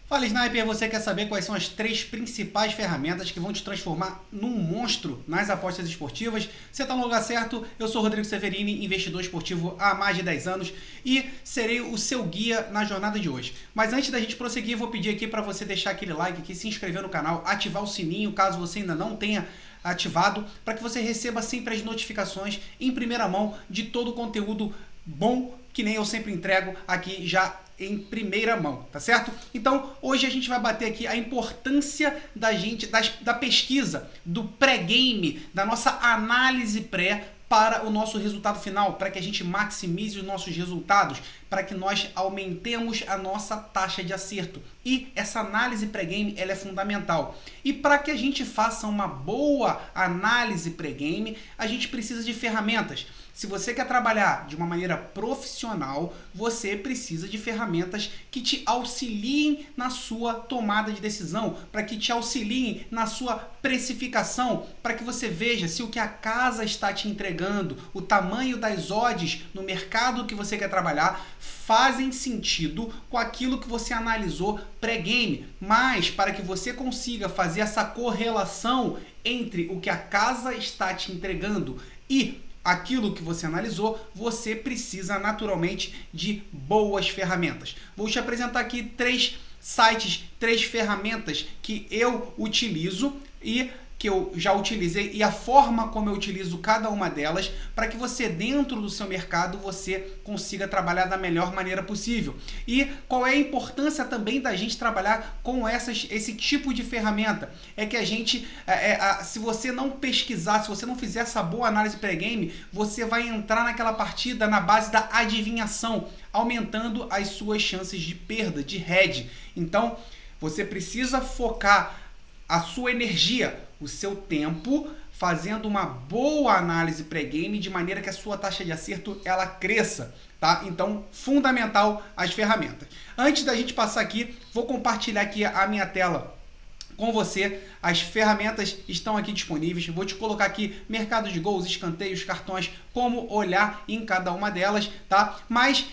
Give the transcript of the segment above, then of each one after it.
Fala Sniper, você quer saber quais são as 3 principais ferramentas que vão te transformar num monstro nas apostas esportivas? Você está no lugar certo, eu sou Rodrigo Severini, investidor esportivo há mais de 10 anos e serei o seu guia na jornada de hoje. Mas antes da gente prosseguir, vou pedir aqui para você deixar aquele like aqui, se inscrever no canal, ativar o sininho caso você ainda não tenha ativado, para que você receba sempre as notificações em primeira mão de todo o conteúdo bom que nem eu sempre entrego aqui já em primeira mão, tá certo? Então, hoje a gente vai bater aqui a importância da pesquisa, do pré-game, da nossa análise pré para o nosso resultado final, para que a gente maximize os nossos resultados, para que nós aumentemos a nossa taxa de acerto. E essa análise pré-game, ela é fundamental. E para que a gente faça uma boa análise pré-game, a gente precisa de ferramentas. Se você quer trabalhar de uma maneira profissional, você precisa de ferramentas que te auxiliem na sua tomada de decisão, para que te auxiliem na sua precificação, para que você veja se o que a casa está te entregando, o tamanho das odds no mercado que você quer trabalhar, fazem sentido com aquilo que você analisou pré-game. Mas para que você consiga fazer essa correlação entre o que a casa está te entregando e aquilo que você analisou, você precisa naturalmente de boas ferramentas. Vou te apresentar aqui 3 sites, 3 ferramentas que eu utilizo e que eu já utilizei e a forma como eu utilizo cada uma delas para que você, dentro do seu mercado, você consiga trabalhar da melhor maneira possível. E qual é a importância também da gente trabalhar com esse tipo de ferramenta? É que a gente, se você não pesquisar, se você não fizer essa boa análise pré-game, você vai entrar naquela partida na base da adivinhação, aumentando as suas chances de perda, de head. Então, você precisa focar a sua energia, o seu tempo, fazendo uma boa análise pré-game de maneira que a sua taxa de acerto ela cresça, tá? Então, fundamental as ferramentas. Antes da gente passar aqui, vou compartilhar aqui a minha tela com você. As ferramentas estão aqui disponíveis. Vou te colocar aqui mercado de gols, escanteios, cartões, como olhar em cada uma delas, tá? Mas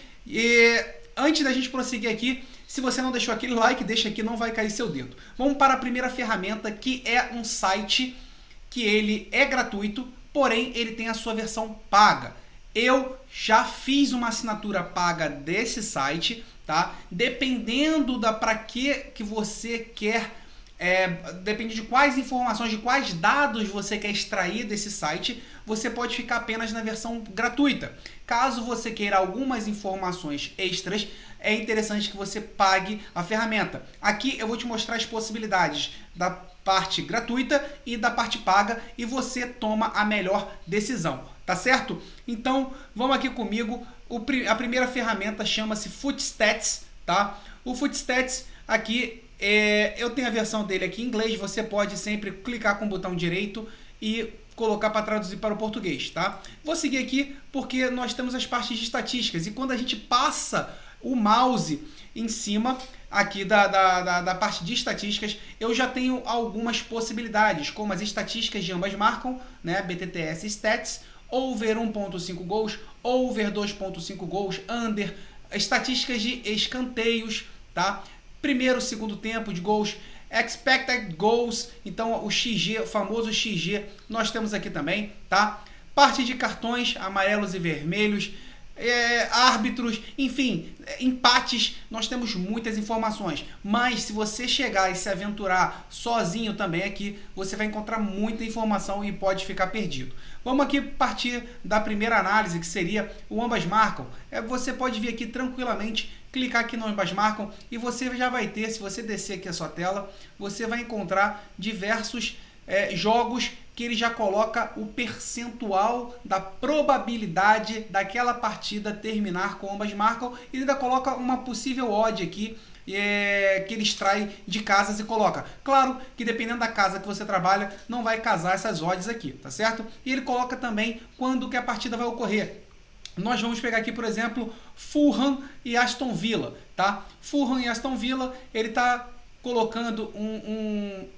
antes da gente prosseguir aqui, se você não deixou aquele like, deixa aqui, não vai cair seu dedo. Vamos para a primeira ferramenta, que é um site que ele é gratuito, porém ele tem a sua versão paga. Eu já fiz uma assinatura paga desse site, tá? Dependendo da para que você quer, depende de quais informações, de quais dados você quer extrair desse site, você pode ficar apenas na versão gratuita. Caso você queira algumas informações extras, é interessante que você pague a ferramenta. Aqui eu vou te mostrar as possibilidades da parte gratuita e da parte paga e você toma a melhor decisão, tá certo? Então, vamos aqui comigo. A primeira ferramenta chama-se Footstats, tá? O Footstats aqui, eu tenho a versão dele aqui em inglês, você pode sempre clicar com o botão direito e colocar para traduzir para o português, tá? Vou seguir aqui porque nós temos as partes de estatísticas e quando a gente passa o mouse em cima aqui da parte de estatísticas, eu já tenho algumas possibilidades, como as estatísticas de ambas marcam, né? BTTS Stats, over 1.5 gols, over 2.5 gols, under, estatísticas de escanteios, tá? Primeiro, segundo tempo de gols, expected goals, então o XG, o famoso XG, nós temos aqui também, tá? Parte de cartões amarelos e vermelhos, árbitros, enfim, empates, nós temos muitas informações, mas se você chegar e se aventurar sozinho também aqui, você vai encontrar muita informação e pode ficar perdido. Vamos aqui partir da primeira análise, que seria o ambas marcam. Você pode vir aqui tranquilamente, clicar aqui no ambas marcam e você já vai ter, se você descer aqui a sua tela, você vai encontrar diversos jogos que ele já coloca o percentual da probabilidade daquela partida terminar com ambas marcam e ainda coloca uma possível odd aqui que ele extrai de casas e coloca. Claro que dependendo da casa que você trabalha, não vai casar essas odds aqui, tá certo? E ele coloca também quando que a partida vai ocorrer. Nós vamos pegar aqui, por exemplo, Fulham e Aston Villa, tá? Fulham e Aston Villa, ele está colocando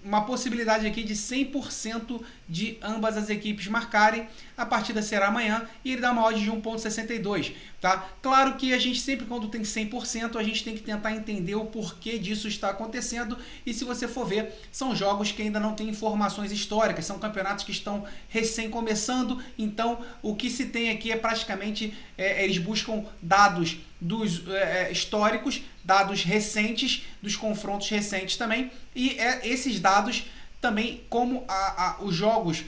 uma possibilidade aqui de 100% de ambas as equipes marcarem. a partida será amanhã e ele dá uma odd de 1,62, tá? Claro que a gente sempre, quando tem 100%, a gente tem que tentar entender o porquê disso está acontecendo, e se você for ver, são jogos que ainda não têm informações históricas, são campeonatos que estão recém começando, então o que se tem aqui é praticamente, eles buscam dados dos históricos, dados recentes, dos confrontos recentes também, e esses dados também, como os jogos,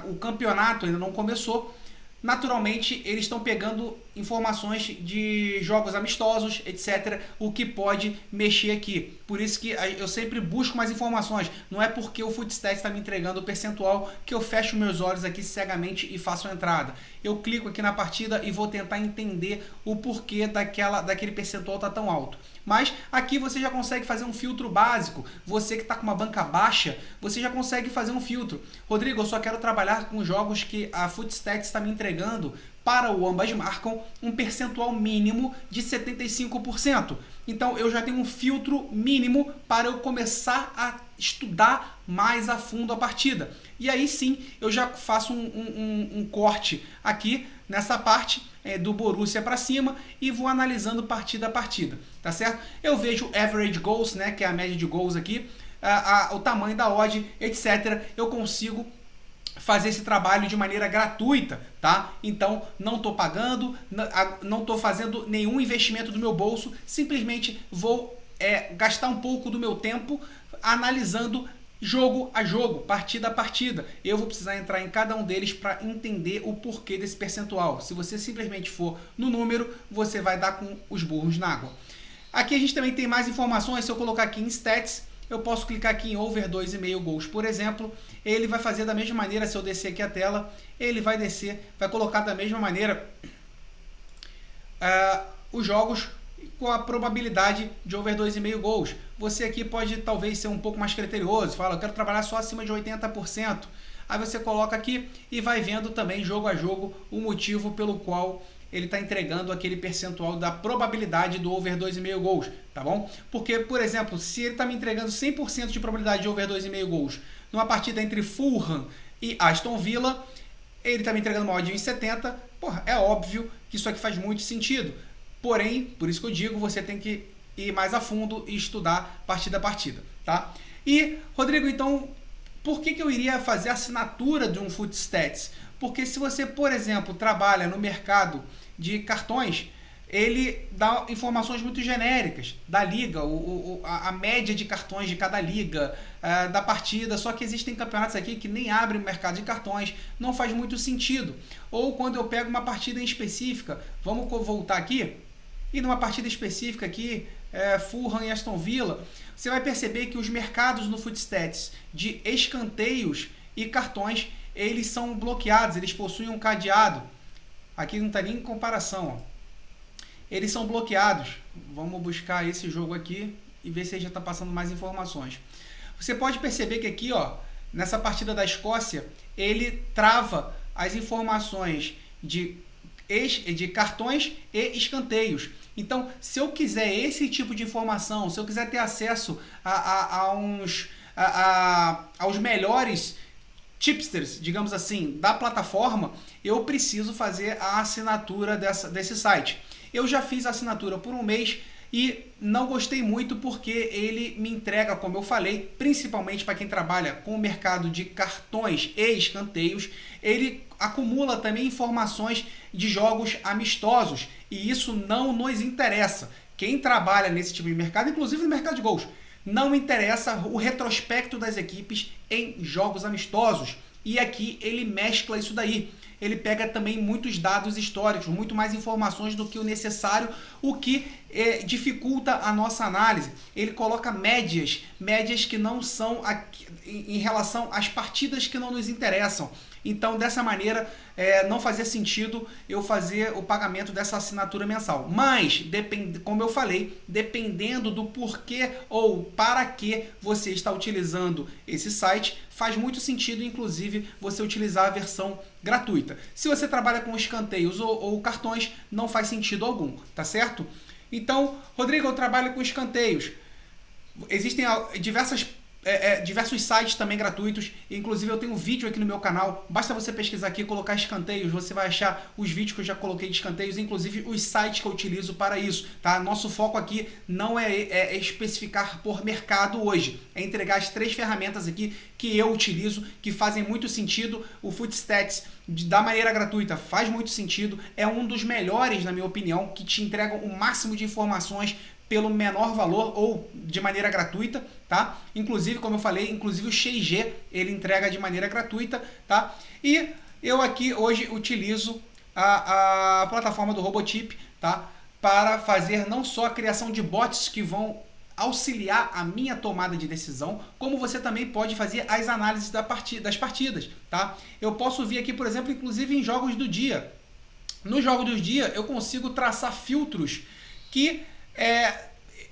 o campeonato ainda não começou, naturalmente eles estão pegando informações de jogos amistosos, etc., o que pode mexer aqui. Por isso que eu sempre busco mais informações. Não é porque o Footstats está me entregando o percentual que eu fecho meus olhos aqui cegamente e faço a entrada. Eu clico aqui na partida e vou tentar entender o porquê daquele percentual está tão alto. Mas aqui você já consegue fazer um filtro básico. Você que está com uma banca baixa, você já consegue fazer um filtro. Rodrigo, eu só quero trabalhar com jogos que a Footstats está me entregando para o ambas marcam um percentual mínimo de 75%. Então eu já tenho um filtro mínimo para eu começar a estudar mais a fundo a partida. E aí sim eu já faço um corte aqui nessa parte do Borussia para cima e vou analisando partida a partida, tá certo? Eu vejo average goals, né, que é a média de gols aqui, o tamanho da odd, etc. Eu consigo fazer esse trabalho de maneira gratuita, tá? Então não estou pagando, não estou fazendo nenhum investimento do meu bolso, simplesmente vou gastar um pouco do meu tempo analisando jogo a jogo, partida a partida. Eu vou precisar entrar em cada um deles para entender o porquê desse percentual. Se você simplesmente for no número, você vai dar com os burros na água. Aqui a gente também tem mais informações. Se eu colocar aqui em Stats, eu posso clicar aqui em over 2,5 gols, por exemplo. Ele vai fazer da mesma maneira. Se eu descer aqui a tela, ele vai descer, vai colocar da mesma maneira os jogos com a probabilidade de over 2,5 gols. Você aqui pode talvez ser um pouco mais criterioso, fala, eu quero trabalhar só acima de 80%. Aí você coloca aqui e vai vendo também jogo a jogo o motivo pelo qual ele está entregando aquele percentual da probabilidade do over 2,5 gols, tá bom? Porque, por exemplo, se ele está me entregando 100% de probabilidade de over 2,5 gols numa partida entre Fulham e Aston Villa, ele está me entregando uma odd em 70, porra, é óbvio que isso aqui faz muito sentido. Porém, por isso que eu digo, você tem que ir mais a fundo e estudar partida a partida, tá? E, Rodrigo, então, por que eu iria fazer a assinatura de um Footstats? Porque se você, por exemplo, trabalha no mercado de cartões, ele dá informações muito genéricas da liga, a média de cartões de cada liga, da partida, só que existem campeonatos aqui que nem abrem o mercado de cartões, não faz muito sentido. Ou quando eu pego uma partida em específica, vamos voltar aqui, e numa partida específica aqui, Fulham e Aston Villa, você vai perceber que os mercados no Footstats de escanteios e cartões, eles são bloqueados, eles possuem um cadeado. Aqui não está nem em comparação, ó. Eles são bloqueados. Vamos buscar esse jogo aqui e ver se ele já está passando mais informações. Você pode perceber que aqui, ó, nessa partida da Escócia, ele trava as informações de cartões e escanteios. Então, se eu quiser esse tipo de informação, se eu quiser ter acesso aos melhores tipsters, digamos assim, da plataforma, eu preciso fazer a assinatura desse site. Eu já fiz a assinatura por um mês e não gostei muito porque ele me entrega, como eu falei, principalmente para quem trabalha com o mercado de cartões e escanteios, ele acumula também informações de jogos amistosos e isso não nos interessa. Quem trabalha nesse tipo de mercado, inclusive no mercado de gols, não interessa o retrospecto das equipes em jogos amistosos. E aqui ele mescla isso daí. Ele pega também muitos dados históricos, muito mais informações do que o necessário, o que dificulta a nossa análise. Ele coloca médias que não são em relação às partidas que não nos interessam. Então, dessa maneira, não fazia sentido eu fazer o pagamento dessa assinatura mensal. Mas, como eu falei, dependendo do porquê ou para que você está utilizando esse site, faz muito sentido, inclusive, você utilizar a versão gratuita. Se você trabalha com escanteios ou cartões, não faz sentido algum, tá certo? Então, Rodrigo, eu trabalho com escanteios. Existem diversas diversos sites também gratuitos, inclusive eu tenho um vídeo aqui no meu canal, basta você pesquisar aqui e colocar escanteios, você vai achar os vídeos que eu já coloquei de escanteios, inclusive os sites que eu utilizo para isso, tá? Nosso foco aqui não é especificar por mercado hoje, é entregar as 3 ferramentas aqui que eu utilizo, que fazem muito sentido. O Footstats da maneira gratuita faz muito sentido, é um dos melhores, na minha opinião, que te entregam o máximo de informações pelo menor valor ou de maneira gratuita, tá? Inclusive, como eu falei, inclusive o XG ele entrega de maneira gratuita, tá? E eu aqui hoje utilizo a plataforma do Robotip, tá? Para fazer não só a criação de bots que vão auxiliar a minha tomada de decisão, como você também pode fazer as análises das partidas, tá? Eu posso vir aqui, por exemplo, inclusive em jogos do dia. No jogo do dia, eu consigo traçar filtros que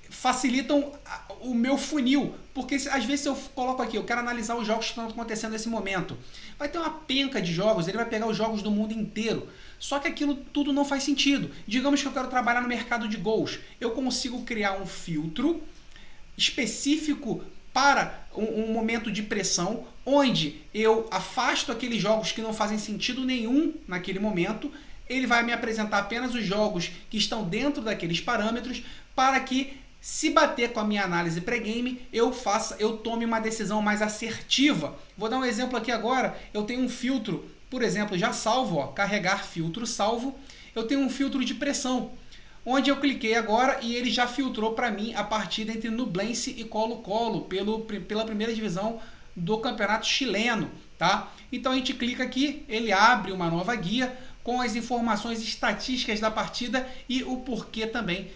facilitam o meu funil, porque às vezes eu coloco aqui, eu quero analisar os jogos que estão acontecendo nesse momento, vai ter uma penca de jogos, ele vai pegar os jogos do mundo inteiro, só que aquilo tudo não faz sentido. Digamos que eu quero trabalhar no mercado de gols, eu consigo criar um filtro específico para um momento de pressão, onde eu afasto aqueles jogos que não fazem sentido nenhum naquele momento. Ele vai me apresentar apenas os jogos que estão dentro daqueles parâmetros, para que, se bater com a minha análise pré-game, eu tome uma decisão mais assertiva. Vou dar um exemplo aqui agora. Eu tenho um filtro, por exemplo, já salvo, ó, carregar filtro salvo. Eu tenho um filtro de pressão, onde eu cliquei agora e ele já filtrou para mim a partida entre Nublense e Colo-Colo pela primeira divisão do campeonato chileno, tá? Então a gente clica aqui, ele abre uma nova guia com as informações estatísticas da partida e o porquê também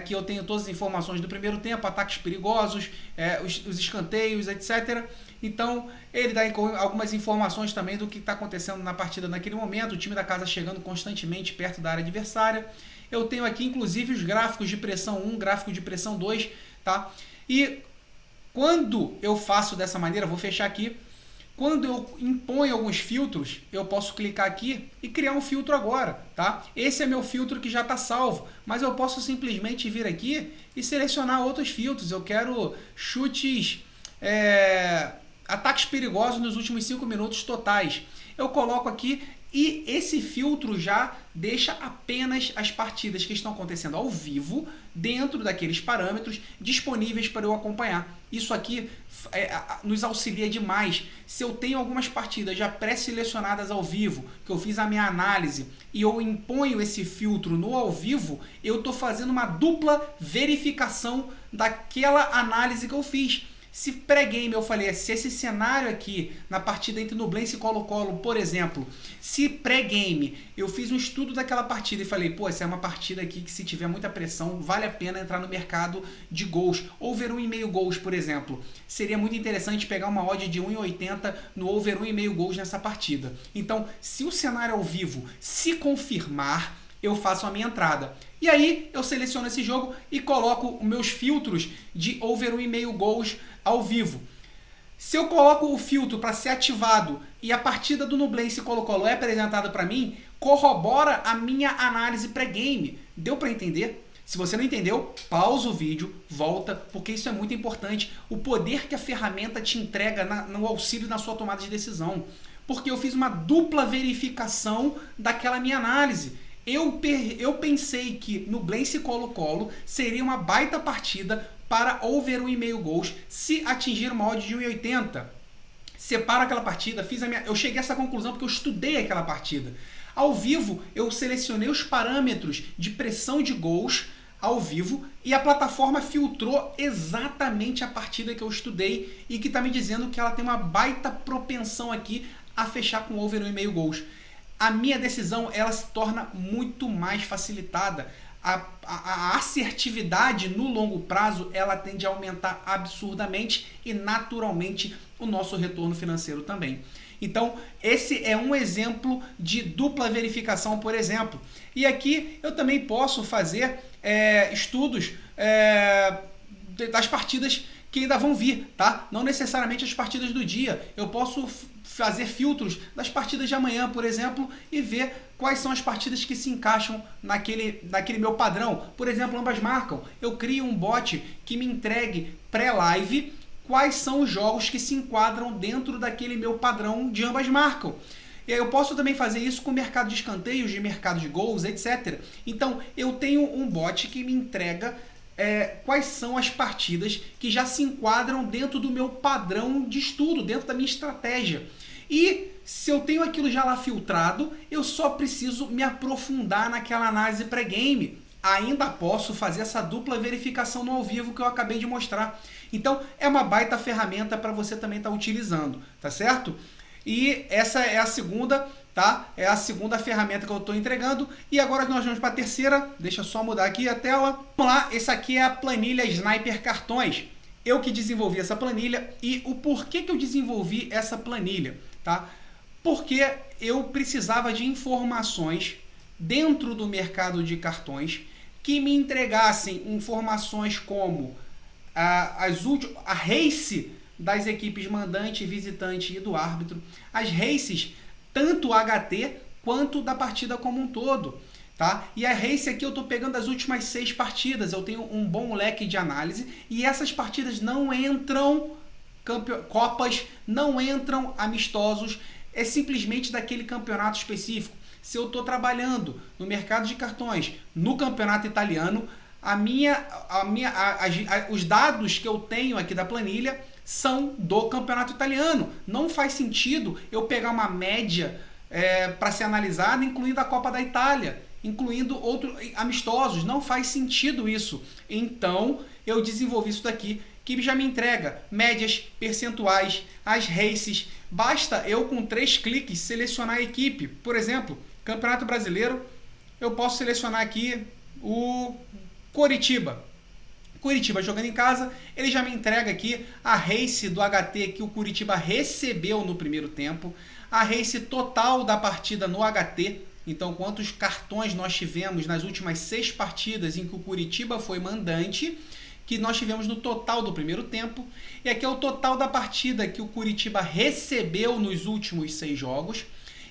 que eu tenho todas as informações do primeiro tempo, ataques perigosos, os escanteios, etc. Então ele dá algumas informações também do que está acontecendo na partida naquele momento, o time da casa chegando constantemente perto da área adversária. Eu tenho aqui inclusive os gráficos de pressão 1, gráfico de pressão 2, tá? E quando eu faço dessa maneira, vou fechar aqui, quando eu imponho alguns filtros, eu posso clicar aqui e criar um filtro agora, tá? Esse é meu filtro que já está salvo, mas eu posso simplesmente vir aqui e selecionar outros filtros. Eu quero chutes, ataques perigosos nos últimos 5 minutos totais. Eu coloco aqui e esse filtro já deixa apenas as partidas que estão acontecendo ao vivo dentro daqueles parâmetros disponíveis para eu acompanhar. Isso aqui nos auxilia demais. Se eu tenho algumas partidas já pré-selecionadas ao vivo, que eu fiz a minha análise e eu imponho esse filtro no ao vivo, eu estou fazendo uma dupla verificação daquela análise que eu fiz. Se pré-game eu falei, se esse cenário aqui, na partida entre Nublense e Colo-Colo, por exemplo, se pré-game eu fiz um estudo daquela partida e falei, pô, essa é uma partida aqui que se tiver muita pressão, vale a pena entrar no mercado de gols. Over 1,5 gols, por exemplo. Seria muito interessante pegar uma odd de 1,80 no over 1,5 gols nessa partida. Então, se o cenário ao vivo se confirmar, eu faço a minha entrada. E aí eu seleciono esse jogo e coloco os meus filtros de over 1,5 gols ao vivo. Se eu coloco o filtro para ser ativado e a partida do Nublense e Colo-Colo é apresentada para mim, corrobora a minha análise pré-game. Deu para entender? Se você não entendeu, pausa o vídeo, volta, porque isso é muito importante. O poder que a ferramenta te entrega no auxílio na sua tomada de decisão. Porque eu fiz uma dupla verificação daquela minha análise. Eu pensei que Nublense e Colo-Colo seria uma baita partida para over 1,5 gols se atingir uma odd de 1,80. Separo aquela partida, eu cheguei a essa conclusão porque eu estudei aquela partida. Ao vivo, eu selecionei os parâmetros de pressão de gols ao vivo e a plataforma filtrou exatamente a partida que eu estudei e que está me dizendo que ela tem uma baita propensão aqui a fechar com over 1,5 gols. A minha decisão ela se torna muito mais facilitada. A assertividade no longo prazo ela tende a aumentar absurdamente e naturalmente o nosso retorno financeiro também. Então esse é um exemplo de dupla verificação, por exemplo. E aqui eu também posso fazer estudos das partidas que ainda vão vir, tá? Não necessariamente as partidas do dia. Eu posso fazer filtros das partidas de amanhã, por exemplo, e ver quais são as partidas que se encaixam naquele meu padrão. Por exemplo, ambas marcam. Eu crio um bot que me entregue pré-live quais são os jogos que se enquadram dentro daquele meu padrão de ambas marcam. Eu posso também fazer isso com o mercado de escanteios, de mercado de gols, etc. Então, eu tenho um bot que me entrega quais são as partidas que já se enquadram dentro do meu padrão de estudo, dentro da minha estratégia. E se eu tenho aquilo já lá filtrado, eu só preciso me aprofundar naquela análise pré-game. Ainda posso fazer essa dupla verificação no ao vivo que eu acabei de mostrar. Então, é uma baita ferramenta para você também estar utilizando, tá certo? E essa é a segunda, tá? É a segunda ferramenta que eu estou entregando. E agora nós vamos para a terceira. Deixa eu só mudar aqui a tela. Vamos lá, essa aqui é a planilha Sniper Cartões. Eu que desenvolvi essa planilha. E o porquê que eu desenvolvi essa planilha, tá? Porque eu precisava de informações dentro do mercado de cartões que me entregassem informações como a race das equipes mandante, visitante e do árbitro, as races, tanto HT quanto da partida como um todo, tá? E a race aqui eu estou pegando as últimas 6 partidas, eu tenho um bom leque de análise e essas partidas não entram copas, não entram amistosos, é simplesmente daquele campeonato específico. Se eu estou trabalhando no mercado de cartões, no campeonato italiano, os dados que eu tenho aqui da planilha são do campeonato italiano. Não faz sentido eu pegar uma média para ser analisada, incluindo a Copa da Itália, incluindo outros amistosos. Não faz sentido isso. Então, eu desenvolvi isso daqui, que já me entrega médias, percentuais, as races. Basta eu, com 3 cliques, selecionar a equipe. Por exemplo, Campeonato Brasileiro, eu posso selecionar aqui o Coritiba. Curitiba jogando em casa, ele já me entrega aqui a race do HT que o Curitiba recebeu no primeiro tempo, a race total da partida no HT, então quantos cartões nós tivemos nas últimas 6 partidas em que o Curitiba foi mandante, que nós tivemos no total do primeiro tempo, e aqui é o total da partida que o Curitiba recebeu nos últimos 6 jogos,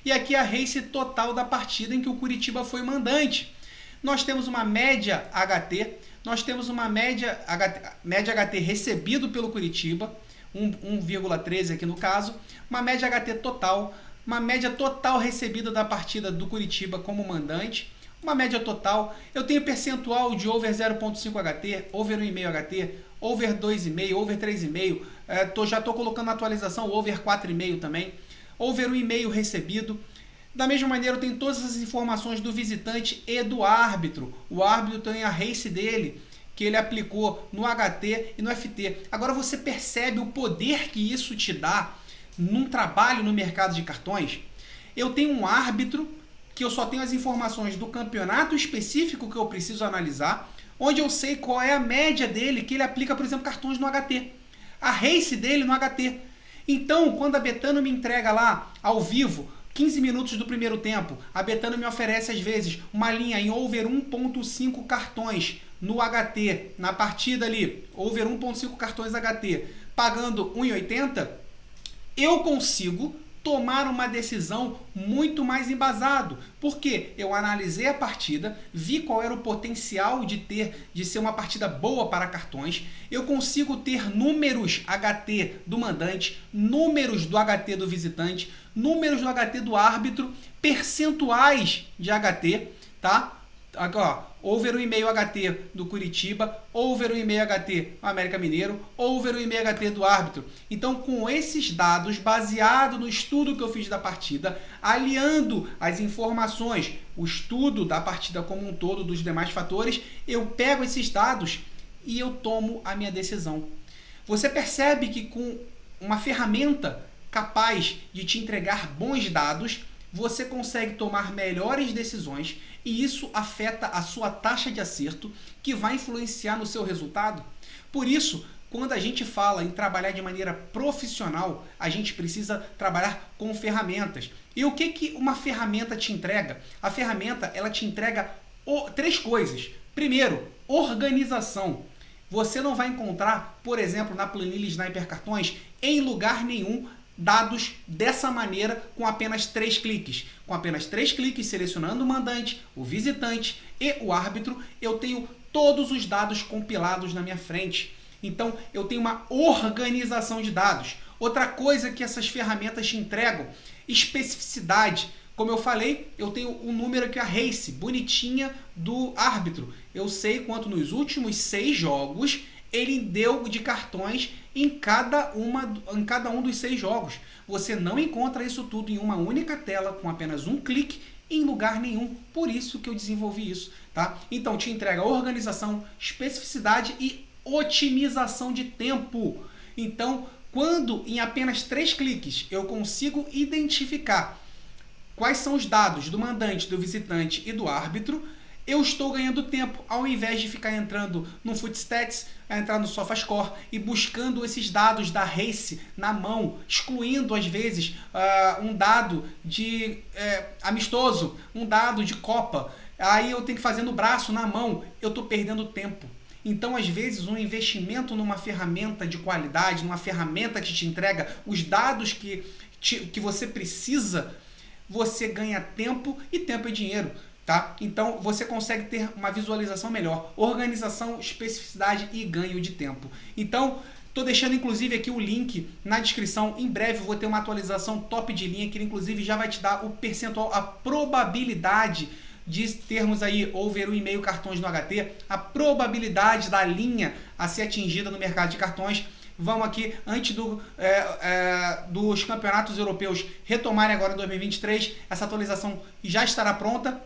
e aqui a race total da partida em que o Curitiba foi mandante. Nós temos uma média HT, nós temos uma média HT recebido pelo Curitiba, 1,13 aqui no caso, uma média HT total, uma média total recebida da partida do Curitiba como mandante, uma média total. Eu tenho percentual de over 0,5 HT, over 1,5 HT, over 2,5, over 3,5, já estou colocando na atualização over 4,5 também, over 1,5 recebido. Da mesma maneira, eu tenho todas as informações do visitante e do árbitro. O árbitro tem a race dele, que ele aplicou no HT e no FT. Agora você percebe o poder que isso te dá num trabalho no mercado de cartões? Eu tenho um árbitro que eu só tenho as informações do campeonato específico que eu preciso analisar, onde eu sei qual é a média dele, que ele aplica, por exemplo, cartões no HT. A race dele no HT. Então, quando a Betano me entrega lá, ao vivo, 15 minutos do primeiro tempo, a Betano me oferece às vezes uma linha em over 1.5 cartões no HT, na partida ali, over 1.5 cartões HT, pagando 1,80, eu consigo tomar uma decisão muito mais embasado, porque eu analisei a partida, vi qual era o potencial de ser uma partida boa para cartões, eu consigo ter números HT do mandante, números do HT do visitante, números do HT do árbitro, percentuais de HT, tá? Aqui, ó, over 1,5 HT do Curitiba, over 1,5 HT do América Mineiro, over 1,5 HT do árbitro. Então, com esses dados, baseado no estudo que eu fiz da partida, aliando as informações, o estudo da partida como um todo, dos demais fatores, eu pego esses dados e eu tomo a minha decisão. Você percebe que com uma ferramenta capaz de te entregar bons dados, você consegue tomar melhores decisões e isso afeta a sua taxa de acerto, que vai influenciar no seu resultado. Por isso, quando a gente fala em trabalhar de maneira profissional, a gente precisa trabalhar com ferramentas. E o que uma ferramenta te entrega? A ferramenta, ela te entrega 3 coisas. Primeiro, organização. Você não vai encontrar, por exemplo, na planilha Sniper Cartões, em lugar nenhum, dados dessa maneira com apenas 3 cliques. Com apenas 3 cliques, selecionando o mandante, o visitante e o árbitro, eu tenho todos os dados compilados na minha frente. Então, eu tenho uma organização de dados. Outra coisa que essas ferramentas te entregam, especificidade. Como eu falei, eu tenho um número aqui, a race, bonitinha do árbitro. Eu sei quanto nos últimos 6 jogos ele deu de cartões em cada um dos 6 jogos. Você não encontra isso tudo em uma única tela, com apenas um clique, em lugar nenhum. Por isso que eu desenvolvi isso, tá? Então, te entrega organização, especificidade e otimização de tempo. Então, quando em apenas 3 cliques eu consigo identificar quais são os dados do mandante, do visitante e do árbitro, eu estou ganhando tempo, ao invés de ficar entrando no Footstats, entrar no SofaScore e buscando esses dados da race na mão, excluindo às vezes um dado de amistoso, um dado de Copa, aí eu tenho que fazer no braço, na mão, eu estou perdendo tempo. Então, às vezes, um investimento numa ferramenta de qualidade, numa ferramenta que te entrega os dados que você precisa, você ganha tempo, e tempo é dinheiro, tá? Então, você consegue ter uma visualização melhor, organização, especificidade e ganho de tempo. Então, estou deixando inclusive aqui o link na descrição. Em breve eu vou ter uma atualização top de linha, que inclusive já vai te dar o percentual, a probabilidade de termos aí over 1,5 cartões no HT, a probabilidade da linha a ser atingida no mercado de cartões. Vamos aqui, antes dos campeonatos europeus retomarem agora em 2023, essa atualização já estará pronta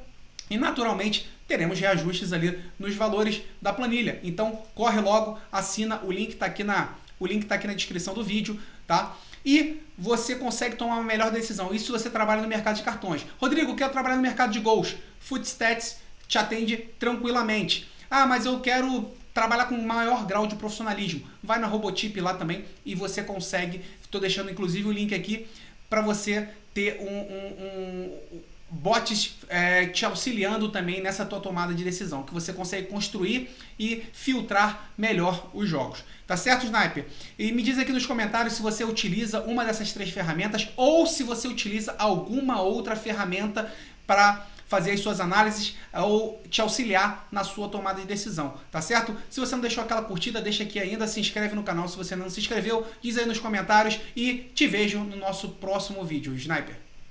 e naturalmente teremos reajustes ali nos valores da planilha. Então corre logo, assina, o link está aqui na descrição do vídeo, tá? E você consegue tomar uma melhor decisão. Isso se você trabalha no mercado de cartões. Rodrigo, eu quero trabalhar no mercado de gols. Footstats te atende tranquilamente. Ah, mas eu quero trabalhar com maior grau de profissionalismo. Vai na Robotip lá também e você consegue. Estou deixando inclusive o link aqui para você ter bots te auxiliando também nessa tua tomada de decisão, que você consegue construir e filtrar melhor os jogos. Tá certo, Sniper? E me diz aqui nos comentários se você utiliza uma dessas 3 ferramentas ou se você utiliza alguma outra ferramenta para fazer as suas análises ou te auxiliar na sua tomada de decisão, tá certo? Se você não deixou aquela curtida, deixa aqui ainda, se inscreve no canal se você não se inscreveu, diz aí nos comentários e te vejo no nosso próximo vídeo, Sniper.